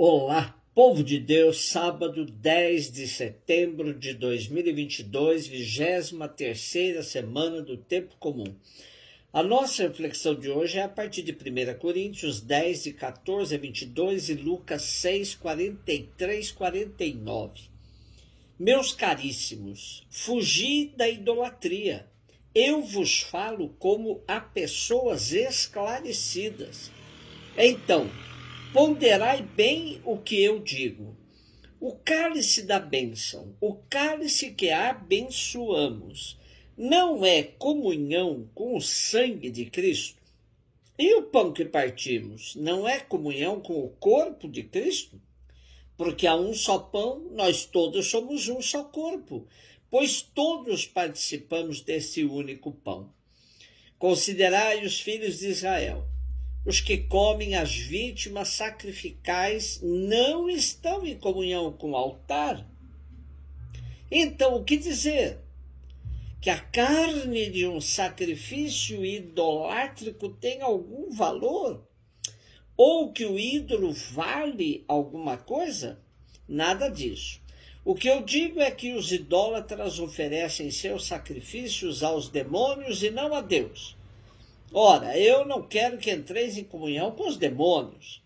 Olá, povo de Deus, sábado 10 de setembro de 2022, 23ª semana do Tempo Comum. A nossa reflexão de hoje é a partir de 1 Coríntios 10, de 14 a 22 e Lucas 6, 43, 49. Meus caríssimos, fugi da idolatria. Eu vos falo como a pessoas esclarecidas. Então, ponderai bem o que eu digo. O cálice da bênção, o cálice que abençoamos, não é comunhão com o sangue de Cristo? E o pão que partimos, não é comunhão com o corpo de Cristo? Porque há um só pão, nós todos somos um só corpo, pois todos participamos desse único pão. Considerai os filhos de Israel. Os que comem as vítimas sacrificais não estão em comunhão com o altar. Então, o que dizer? Que a carne de um sacrifício idolátrico tem algum valor? Ou que o ídolo vale alguma coisa? Nada disso. O que eu digo é que os idólatras oferecem seus sacrifícios aos demônios e não a Deus. Ora, eu não quero que entreis em comunhão com os demônios.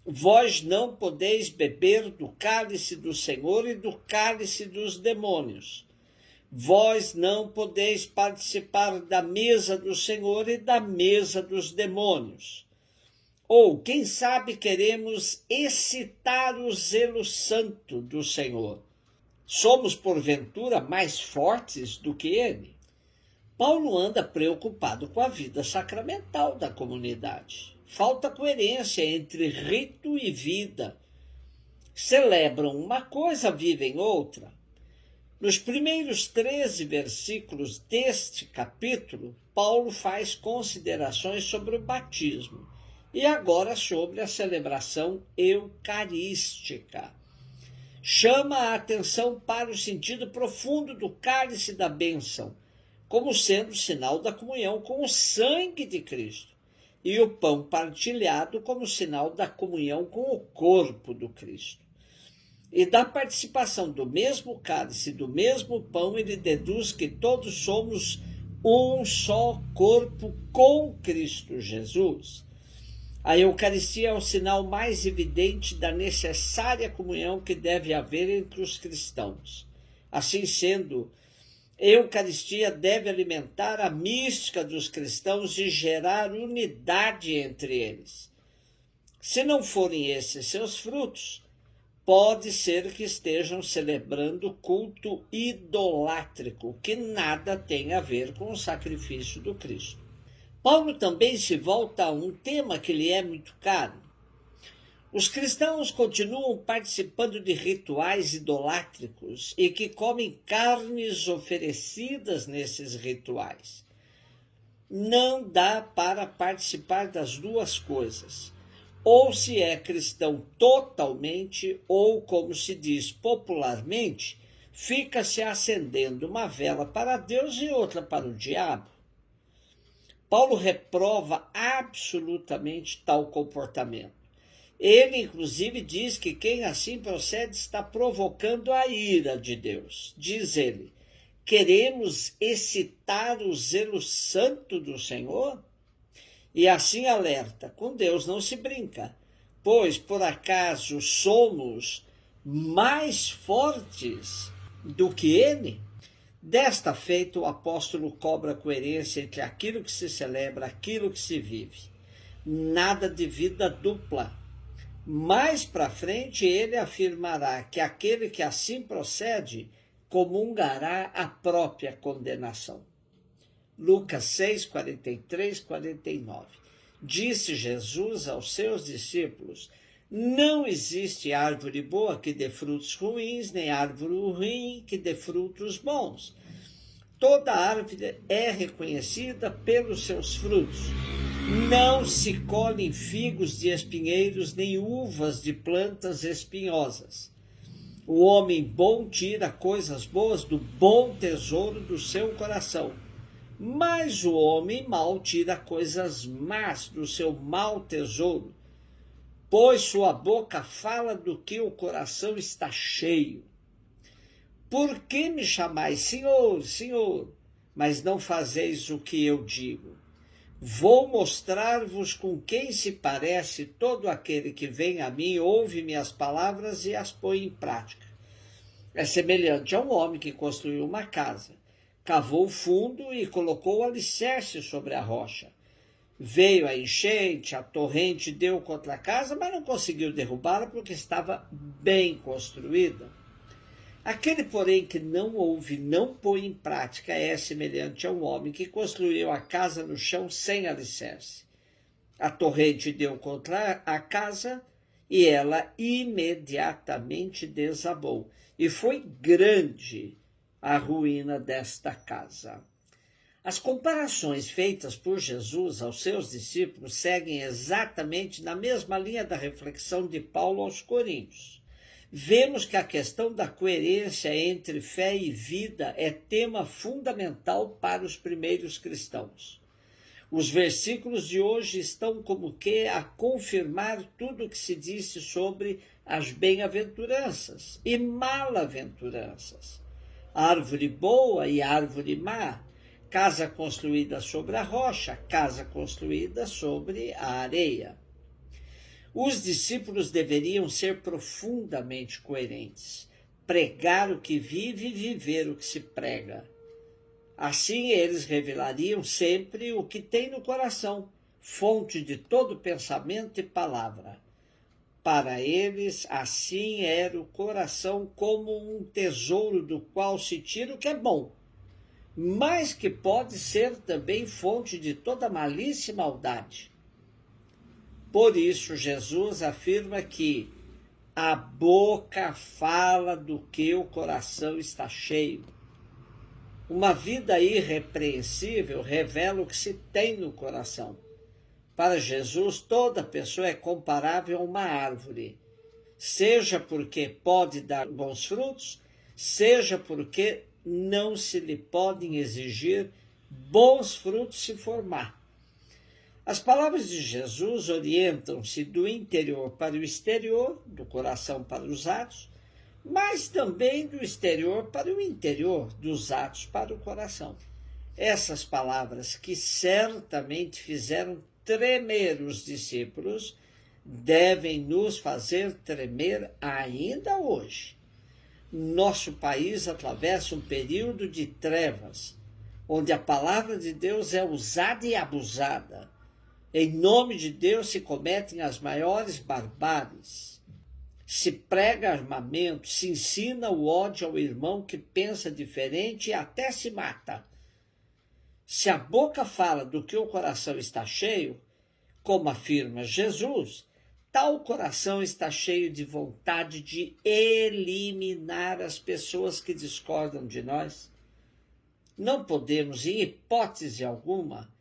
Vós não podeis beber do cálice do Senhor e do cálice dos demônios. Vós não podeis participar da mesa do Senhor e da mesa dos demônios. Ou, quem sabe, queremos excitar o zelo santo do Senhor. Somos, porventura, mais fortes do que ele? Paulo anda preocupado com a vida sacramental da comunidade. Falta coerência entre rito e vida. Celebram uma coisa, vivem outra. Nos primeiros 13 versículos deste capítulo, Paulo faz considerações sobre o batismo e agora sobre a celebração eucarística. Chama a atenção para o sentido profundo do cálice da bênção, como sendo sinal da comunhão com o sangue de Cristo, e o pão partilhado como sinal da comunhão com o corpo do Cristo. E da participação do mesmo cálice, do mesmo pão, ele deduz que todos somos um só corpo com Cristo Jesus. A Eucaristia é o sinal mais evidente da necessária comunhão que deve haver entre os cristãos. Assim sendo, a Eucaristia deve alimentar a mística dos cristãos e gerar unidade entre eles. Se não forem esses seus frutos, pode ser que estejam celebrando culto idolátrico, que nada tem a ver com o sacrifício do Cristo. Paulo também se volta a um tema que lhe é muito caro. Os cristãos continuam participando de rituais idolátricos e que comem carnes oferecidas nesses rituais. Não dá para participar das duas coisas. Ou se é cristão totalmente, ou, como se diz popularmente, fica-se acendendo uma vela para Deus e outra para o diabo. Paulo reprova absolutamente tal comportamento. Ele, inclusive, diz que quem assim procede está provocando a ira de Deus. Diz ele, queremos excitar o zelo santo do Senhor? E assim alerta, com Deus não se brinca, pois por acaso somos mais fortes do que ele? Desta feita, o apóstolo cobra coerência entre aquilo que se celebra, aquilo que se vive. Nada de vida dupla. Mais para frente, ele afirmará que aquele que assim procede comungará a própria condenação. Lucas 6, 43, 49. Disse Jesus aos seus discípulos, não existe árvore boa que dê frutos ruins, nem árvore ruim que dê frutos bons. Toda árvore é reconhecida pelos seus frutos. Não se colhem figos de espinheiros, nem uvas de plantas espinhosas. O homem bom tira coisas boas do bom tesouro do seu coração, mas o homem mau tira coisas más do seu mau tesouro, pois sua boca fala do que o coração está cheio. Por que me chamais Senhor, Senhor, mas não fazeis o que eu digo? Vou mostrar-vos com quem se parece todo aquele que vem a mim, ouve minhas palavras e as põe em prática. É semelhante a um homem que construiu uma casa, cavou fundo e colocou o alicerce sobre a rocha. Veio a enchente, a torrente deu contra a casa, mas não conseguiu derrubá-la porque estava bem construída. Aquele, porém, que não ouve, não põe em prática, é semelhante a um homem que construiu a casa no chão sem alicerce. A torrente deu contra a casa e ela imediatamente desabou. E foi grande a ruína desta casa. As comparações feitas por Jesus aos seus discípulos seguem exatamente na mesma linha da reflexão de Paulo aos Coríntios. Vemos que a questão da coerência entre fé e vida é tema fundamental para os primeiros cristãos. Os versículos de hoje estão como que a confirmar tudo o que se disse sobre as bem-aventuranças e malaventuranças, árvore boa e árvore má, casa construída sobre a rocha, casa construída sobre a areia. Os discípulos deveriam ser profundamente coerentes, pregar o que vive e viver o que se prega. Assim eles revelariam sempre o que tem no coração, fonte de todo pensamento e palavra. Para eles, assim era o coração como um tesouro do qual se tira o que é bom, mas que pode ser também fonte de toda malícia e maldade. Por isso, Jesus afirma que a boca fala do que o coração está cheio. Uma vida irrepreensível revela o que se tem no coração. Para Jesus, toda pessoa é comparável a uma árvore, seja porque pode dar bons frutos, seja porque não se lhe podem exigir bons frutos se formar. As palavras de Jesus orientam-se do interior para o exterior, do coração para os atos, mas também do exterior para o interior, dos atos para o coração. Essas palavras, que certamente fizeram tremer os discípulos, devem nos fazer tremer ainda hoje. Nosso país atravessa um período de trevas, onde a palavra de Deus é usada e abusada. Em nome de Deus se cometem as maiores barbáries. Se prega armamento, se ensina o ódio ao irmão que pensa diferente e até se mata. Se a boca fala do que o coração está cheio, como afirma Jesus, tal coração está cheio de vontade de eliminar as pessoas que discordam de nós. Não podemos, em hipótese alguma,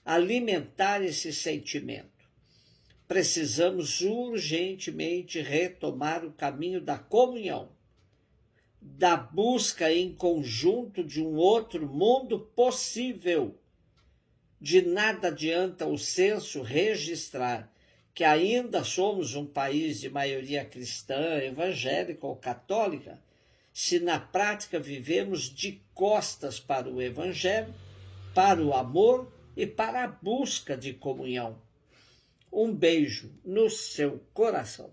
alimentar esse sentimento. Precisamos urgentemente retomar o caminho da comunhão, da busca em conjunto de um outro mundo possível. De nada adianta o censo registrar que ainda somos um país de maioria cristã, evangélica ou católica, se na prática vivemos de costas para o evangelho, para o amor e para a busca de comunhão. Um beijo no seu coração.